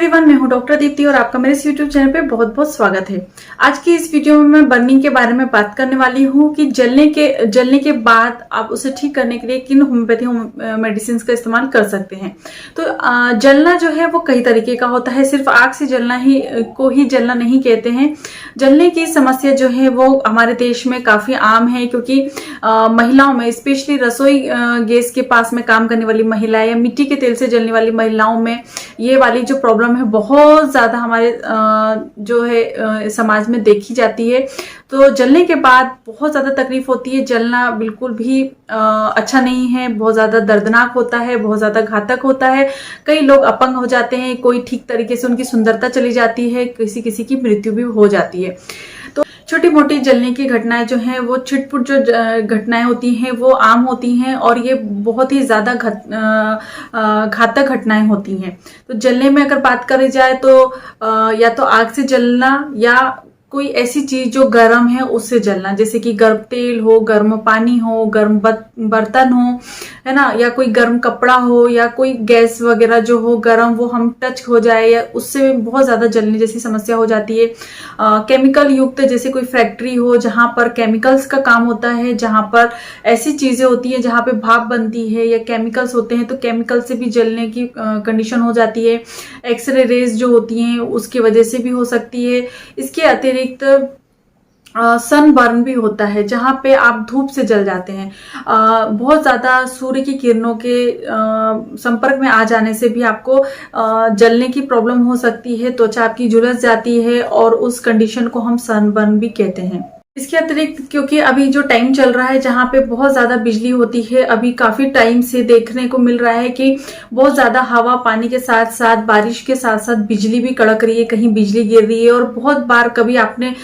Everyone, मैं हूं doctor Deepti और आपका मेरे इस यूट्यूब चैनल पे बहुत बहुत स्वागत है। आज की इस वीडियो में मैं बर्निंग के बारे में बात करने वाली हूं कि जलने के बाद आप उसे ठीक करने के लिए किन होम्योपैथी मेडिसिन का इस्तेमाल कर सकते हैं। तो जलना जो है वो कई तरीके का होता है, सिर्फ आग से जलना को ही जलना नहीं कहते हैं। जलने की समस्या जो है वो हमारे देश में काफी आम है, क्योंकि महिलाओं में, स्पेशली रसोई गैस के पास में काम करने वाली महिलाएं या मिट्टी के तेल से जलने वाली महिलाओं में ये वाली जो प्रॉब्लम है बहुत ज्यादा हमारे जो है समाज में देखी जाती है। तो जलने के बाद बहुत ज्यादा तकलीफ होती है। जलना बिल्कुल भी अच्छा नहीं है, बहुत ज्यादा दर्दनाक होता है, बहुत ज्यादा घातक होता है। कई लोग अपंग हो जाते हैं, कोई ठीक तरीके से उनकी सुंदरता चली जाती है, किसी किसी की मृत्यु भी हो जाती है। तो छोटी मोटी जलने की घटनाएं जो हैं वो छिटपुट जो घटनाएं होती हैं वो आम होती हैं, और ये बहुत ही ज्यादा घातक घटनाएं होती हैं। तो जलने में अगर बात करी जाए तो या तो आग से जलना या कोई ऐसी चीज जो गर्म है उससे जलना, जैसे कि गर्म तेल हो, गर्म पानी हो, गर्म बर्तन हो, है ना, या कोई गर्म कपड़ा हो, या कोई गैस वगैरह जो हो गर्म, वो हम टच हो जाए या उससे बहुत ज्यादा जलने जैसी समस्या हो जाती है। केमिकल युक्त जैसे कोई फैक्ट्री हो जहां पर केमिकल्स का काम होता है, जहां पर ऐसी चीजें होती है जहां पे भाप बनती है या केमिकल्स होते हैं, तो केमिकल से भी जलने की कंडीशन हो जाती है। एक्सरे रेज जो होती हैं उसकी वजह से भी हो सकती है। इसके अतिरिक्त सनबर्न भी होता है, जहां पे आप धूप से जल जाते हैं। बहुत ज्यादा सूर्य की किरणों के संपर्क में आ जाने से भी आपको जलने की प्रॉब्लम हो सकती है, त्वचा आपकी झुलस जाती है, और उस कंडीशन को हम सनबर्न भी कहते हैं। इसके अतिरिक्त क्योंकि अभी जो टाइम चल रहा है जहां पे बहुत ज्यादा बिजली होती है, अभी काफी टाइम से देखने को मिल रहा है कि बहुत ज्यादा हवा पानी के साथ साथ बारिश के साथ साथ बिजली भी कड़क रही है, कहीं बिजली गिर रही है। और बहुत बार कभी आपने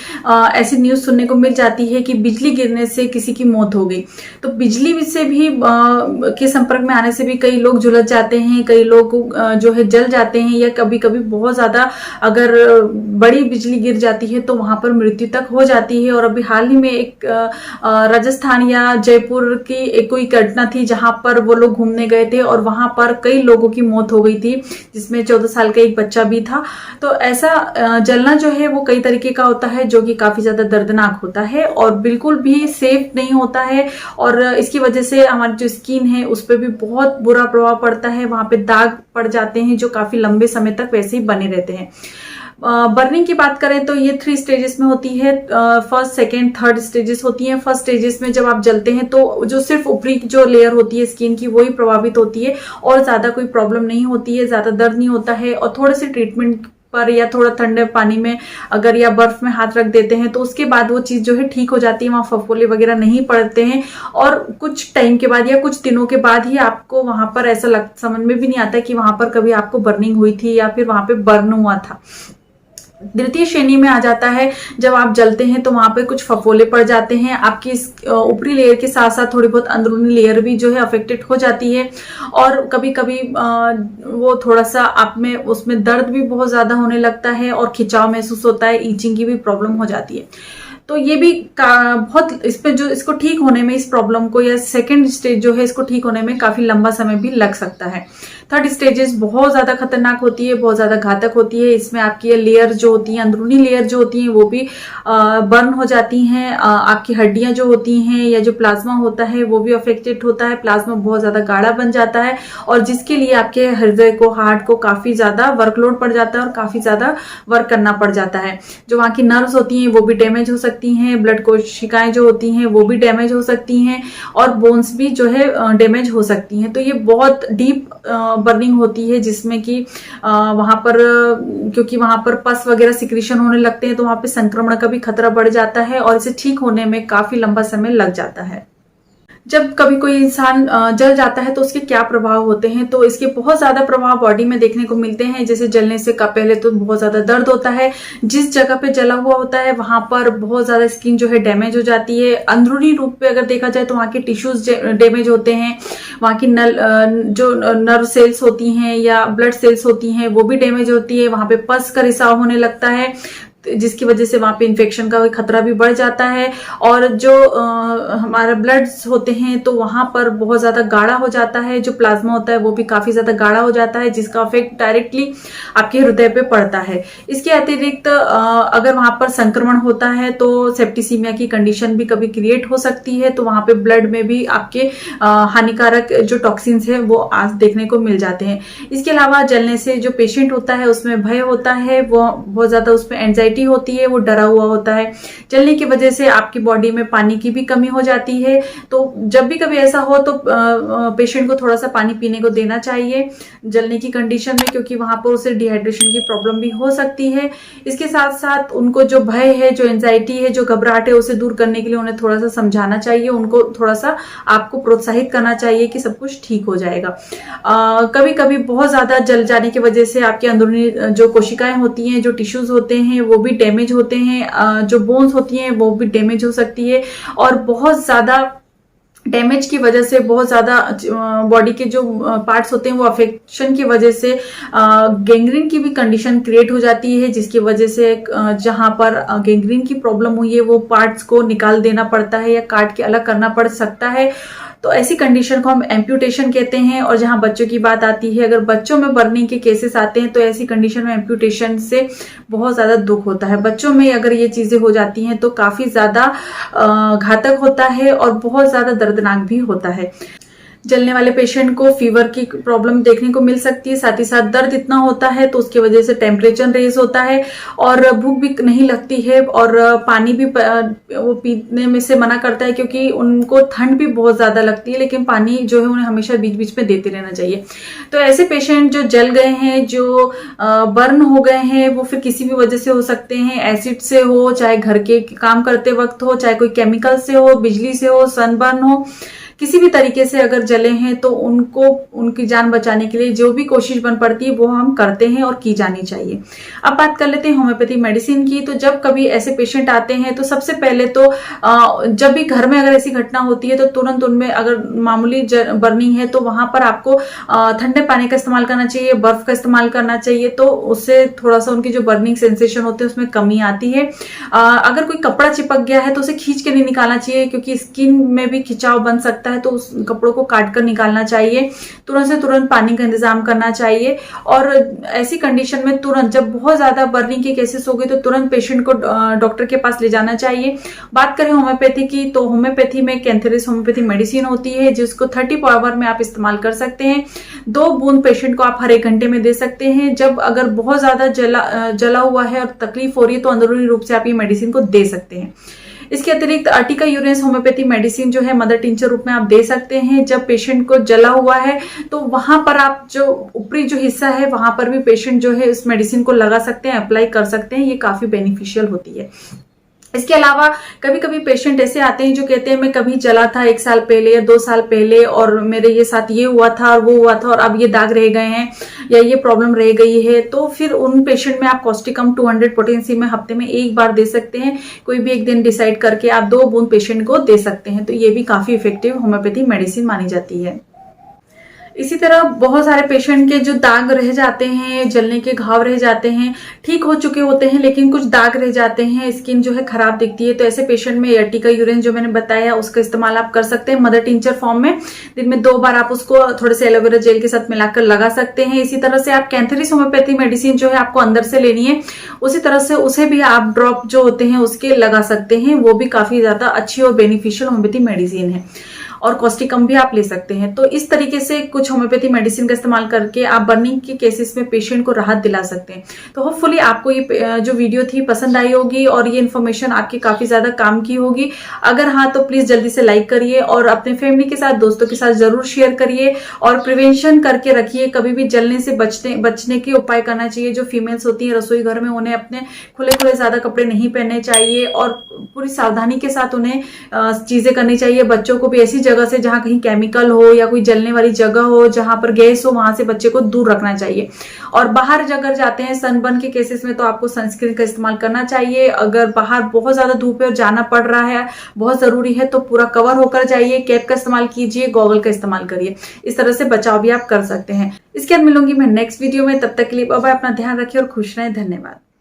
ऐसी न्यूज सुनने को मिल जाती है कि बिजली गिरने से किसी की मौत हो गई। तो बिजली से भी के संपर्क में आने से भी कई लोग झुलस जाते हैं, कई लोग जो है जल जाते हैं, या कभी कभी बहुत ज्यादा अगर बड़ी बिजली गिर जाती है तो वहां पर मृत्यु तक हो जाती है। और अभी हाल ही में एक राजस्थान या जयपुर की एक कोई घटना थी जहां पर वो लोग घूमने गए थे और वहां पर कई लोगों की मौत हो गई थी, जिसमें 14 साल का एक बच्चा भी था। तो ऐसा जलना जो है वो कई तरीके का होता है, जो कि काफी ज्यादा दर्दनाक होता है और बिल्कुल भी सेफ नहीं होता है। और इसकी वजह से हमारी जो स्किन है उस पर भी बहुत बुरा प्रभाव पड़ता है, वहां पे दाग पड़ जाते हैं जो काफी लंबे समय तक वैसे ही बने रहते हैं। बर्निंग की बात करें तो ये 3 स्टेजेस में होती है। फर्स्ट, सेकेंड, थर्ड स्टेजेस होती हैं। फर्स्ट स्टेजेस में जब आप जलते हैं तो जो सिर्फ ऊपरी जो लेयर होती है स्किन की वही प्रभावित होती है, और ज्यादा कोई प्रॉब्लम नहीं होती है, ज्यादा दर्द नहीं होता है। और थोड़े से ट्रीटमेंट पर या थोड़ा ठंडे पानी में अगर या बर्फ में हाथ रख देते हैं तो उसके बाद वो चीज जो है ठीक हो जाती है, वहां फफोले वगैरह नहीं पड़ते हैं। और कुछ टाइम के बाद या कुछ दिनों के बाद ही आपको वहां पर ऐसा समझ में भी नहीं आता कि वहां पर कभी आपको बर्निंग हुई थी या फिर वहां पे बर्न हुआ था। द्वितीय श्रेणी में आ जाता है जब आप जलते हैं तो वहां पे कुछ फफोले पड़ जाते हैं, आपकी ऊपरी लेयर के साथ साथ थोड़ी बहुत अंदरूनी लेयर भी जो है अफेक्टेड हो जाती है। और कभी कभी वो थोड़ा सा आप में उसमें दर्द भी बहुत ज्यादा होने लगता है और खिंचाव महसूस होता है, ईचिंग की भी प्रॉब्लम हो जाती है। तो ये भी बहुत इसको ठीक होने में, इस प्रॉब्लम को या सेकंड स्टेज जो है इसको ठीक होने में काफी लंबा समय भी लग सकता है। थर्ड स्टेजेस बहुत ज्यादा खतरनाक होती है, बहुत ज्यादा घातक होती है। इसमें आपकी ये लेयर जो होती है, अंदरूनी लेयर जो होती है वो भी बर्न हो जाती हैं। आपकी हड्डियां जो होती हैं या जो प्लाज्मा होता है वो भी अफेक्टेड होता है। प्लाज्मा बहुत ज्यादा गाढ़ा बन जाता है, और जिसके लिए आपके हृदय को, हार्ट को काफी ज्यादा वर्कलोड पड़ जाता है और काफी ज्यादा वर्क करना पड़ जाता है। जो वहां की नर्व्स होती हैं वो भी डैमेज हो सकती हैं, ब्लड कोशिकाएं जो होती हैं वो भी डैमेज हो सकती हैं, और बोन्स भी जो है डैमेज हो सकती हैं। तो ये बहुत डीप बर्निंग होती है, जिसमें कि वहां पर क्योंकि वहां पर पस वगैरह सिक्रीशन होने लगते हैं तो वहां पे संक्रमण का भी खतरा बढ़ जाता है, और इसे ठीक होने में काफी लंबा समय लग जाता है। जब कभी कोई इंसान जल जाता है तो उसके क्या प्रभाव होते हैं, तो इसके बहुत ज्यादा प्रभाव बॉडी में देखने को मिलते हैं। जैसे जलने से पहले तो बहुत ज्यादा दर्द होता है, जिस जगह पे जला हुआ होता है वहां पर बहुत ज्यादा स्किन जो है डैमेज हो जाती है। अंदरूनी रूप पे अगर देखा जाए तो वहां के टिश्यूज डैमेज होते हैं, वहां की जो नर्व सेल्स होती हैं या ब्लड सेल्स होती हैं वो भी डैमेज होती है, वहां पे पस का रिसाव होने लगता है। जिसकी वजह से वहां पे इन्फेक्शन का खतरा भी बढ़ जाता है। और जो हमारा ब्लड्स होते हैं तो वहां पर बहुत ज्यादा गाढ़ा हो जाता है, जो प्लाज्मा होता है वो भी काफी ज्यादा गाढ़ा हो जाता है, जिसका इफेक्ट डायरेक्टली आपके हृदय पे पड़ता है। इसके अतिरिक्त अगर वहां पर संक्रमण होता है तो सेप्टिसीमिया की कंडीशन भी कभी क्रिएट हो सकती है, तो वहां पे ब्लड में भी आपके हानिकारक जो टॉक्सिन्स है वो आज देखने को मिल जाते हैं। इसके अलावा जलने से जो पेशेंट होता है उसमें भय होता है, वो बहुत ज्यादा उसमें एंजाइटी होती है, वो डरा हुआ होता है। जलने की वजह से आपकी बॉडी में पानी की भी कमी हो जाती है, तो जब भी कभी ऐसा हो तो पेशेंट को थोड़ा सा पानी पीने को देना चाहिए जलने की कंडीशन में, क्योंकि वहां पर उसे डिहाइड्रेशन की प्रॉब्लम भी हो सकती है। इसके साथ साथ उनको जो भय है, जो एंजाइटी है, जो घबराहट है, उसे दूर करने के लिए उन्हें थोड़ा सा समझाना चाहिए, उनको थोड़ा सा आपको प्रोत्साहित करना चाहिए कि सब कुछ ठीक हो जाएगा। कभी कभी बहुत ज्यादा जल जाने की वजह से आपके अंदरूनी जो कोशिकाएं होती हैं, जो टिश्यूज होते हैं वो भी डैमेज होते हैं, जो बोन्स होती हैं वो भी डैमेज हो सकती है। और बहुत ज्यादा डैमेज की वजह से बहुत ज्यादा बॉडी के जो पार्ट्स होते हैं वो अफेक्शन की वजह से गैंग्रीन की भी कंडीशन क्रिएट हो जाती है, जिसकी वजह से जहां पर गैंग्रीन की प्रॉब्लम हुई है वो पार्ट्स को निकाल देना पड़ता है या काट के अलग करना पड़ सकता है। तो ऐसी कंडीशन को हम एम्प्यूटेशन कहते हैं। और जहां बच्चों की बात आती है, अगर बच्चों में बर्निंग के केसेस आते हैं तो ऐसी कंडीशन में एम्प्यूटेशन से बहुत ज्यादा दुख होता है। बच्चों में अगर ये चीजें हो जाती हैं तो काफी ज्यादा घातक होता है और बहुत ज्यादा दर्दनाक भी होता है। जलने वाले पेशेंट को फीवर की प्रॉब्लम देखने को मिल सकती है, साथ ही साथ दर्द इतना होता है तो उसकी वजह से टेम्परेचर रेज होता है और भूख भी नहीं लगती है, और पानी भी वो पीने में से मना करता है, क्योंकि उनको ठंड भी बहुत ज्यादा लगती है, लेकिन पानी जो है उन्हें हमेशा बीच बीच में देते रहना चाहिए। तो ऐसे पेशेंट जो जल गए हैं, जो बर्न हो गए हैं, वो फिर किसी भी वजह से हो सकते हैं, एसिड से हो, चाहे घर के काम करते वक्त हो, चाहे कोई केमिकल से हो, बिजली से हो, सनबर्न हो, किसी भी तरीके से अगर जले हैं तो उनको उनकी जान बचाने के लिए जो भी कोशिश बन पड़ती है वो हम करते हैं और की जानी चाहिए। अब बात कर लेते हैं होम्योपैथी मेडिसिन की। तो जब कभी ऐसे पेशेंट आते हैं तो सबसे पहले तो जब भी घर में अगर ऐसी घटना होती है तो तुरंत उनमें अगर मामूली बर्निंग है तो वहां पर आपको ठंडे पानी का इस्तेमाल करना चाहिए, बर्फ का इस्तेमाल करना चाहिए, तो उससे थोड़ा सा उनकी जो बर्निंग सेंसेशन होते हैं उसमें कमी आती है। अगर कोई कपड़ा चिपक गया है तो उसे खींच के नहीं निकालना चाहिए, क्योंकि स्किन में भी खिंचाव बन सकता है, तो उस कपड़ों को काट कर निकालना चाहिए। तुरंत से तुरंत पानी का इंतजाम करना चाहिए। और ऐसी कंडीशन में तुरंत जब बहुत ज्यादा बर्निंग के केसेस हो गए तो तुरंत पेशेंट को डॉक्टर के पास ले जाना चाहिए। बात करें होम्योपैथी की, तो होम्योपैथी में कैंथेरिस होम्योपैथी मेडिसिन होती है जिसको 30 पावर में आप इस्तेमाल कर सकते हैं। 2 बूंद पेशेंट को आप हर 1 घंटे में दे सकते हैं। जब अगर बहुत ज्यादा जला हुआ है और तकलीफ हो रही है तो अंदरूनी रूप से आप ये मेडिसिन को दे सकते हैं। इसके अतिरिक्त अर्टिका यूरेंस होम्योपैथी मेडिसिन जो है मदर टिंचर रूप में आप दे सकते हैं। जब पेशेंट को जला हुआ है तो वहां पर आप जो ऊपरी जो हिस्सा है वहां पर भी पेशेंट जो है इस मेडिसिन को लगा सकते हैं, अप्लाई कर सकते हैं। ये काफी बेनिफिशियल होती है। इसके अलावा कभी कभी पेशेंट ऐसे आते हैं जो कहते हैं मैं कभी जला था 1 साल पहले या 2 साल पहले और मेरे ये साथ ये हुआ था और वो हुआ था और अब ये दाग रह गए हैं या ये प्रॉब्लम रह गई है। तो फिर उन पेशेंट में आप कॉस्टिकम 200 पोटेंसी में हफ्ते में 1 बार दे सकते हैं। कोई भी एक दिन डिसाइड करके आप 2 बूंद पेशेंट को दे सकते हैं। तो ये भी काफी इफेक्टिव होम्योपैथी मेडिसिन मानी जाती है। इसी तरह बहुत सारे पेशेंट के जो दाग रह जाते हैं, जलने के घाव रह जाते हैं, ठीक हो चुके होते हैं लेकिन कुछ दाग रह जाते हैं, स्किन जो है खराब दिखती है, तो ऐसे पेशेंट में अर्टिका यूरेन जो मैंने बताया उसका इस्तेमाल आप कर सकते हैं मदर टिंचर फॉर्म में। दिन में 2 बार आप उसको थोड़े से एलोवेरा जेल के साथ मिलाकर लगा सकते हैं। इसी तरह से आप कैंथेरिस होम्योपैथी मेडिसिन जो है आपको अंदर से लेनी है, उसी तरह से उसे भी आप ड्रॉप जो होते हैं उसके लगा सकते हैं। वो भी काफी ज्यादा अच्छी और बेनिफिशियल होम्योपैथी मेडिसिन है। और कॉस्टिकम भी आप ले सकते हैं। तो इस तरीके से कुछ होम्योपैथी मेडिसिन का इस्तेमाल करके आप बर्निंग के केसेस में पेशेंट को राहत दिला सकते हैं। तो होपफुली आपको ये जो वीडियो थी पसंद आई होगी और ये इन्फॉर्मेशन आपके काफी ज्यादा काम की होगी। अगर हाँ तो प्लीज जल्दी से लाइक करिए और अपने फैमिली के साथ, दोस्तों के साथ जरूर शेयर करिए और प्रिवेंशन करके रखिए। कभी भी जलने से बचने के उपाय करना चाहिए। जो फीमेल्स होती है रसोई घर में, उन्हें अपने खुले खुले ज्यादा कपड़े नहीं पहनने चाहिए और पूरी सावधानी के साथ उन्हें चीजें करनी चाहिए। बच्चों को भी ऐसी जगह से जहां कहीं केमिकल हो या कोई जलने वाली जगह हो, जहां पर गैस हो, वहां से बच्चे को दूर रखना चाहिए। और बाहर अगर जाते हैं सनबर्न के केसेस में तो आपको सनस्क्रीन का इस्तेमाल करना चाहिए। अगर बाहर बहुत ज्यादा धूप है और जाना पड़ रहा है, बहुत जरूरी है, तो पूरा कवर होकर जाइए। कैप का इस्तेमाल कीजिए, गॉगल का इस्तेमाल करिए। इस तरह से बचाव भी आप कर सकते हैं। इसके बाद मिलूंगी मैं नेक्स्ट वीडियो में। तब तक के लिए बाय बाय। अपना ध्यान रखिए और खुश रहें। धन्यवाद।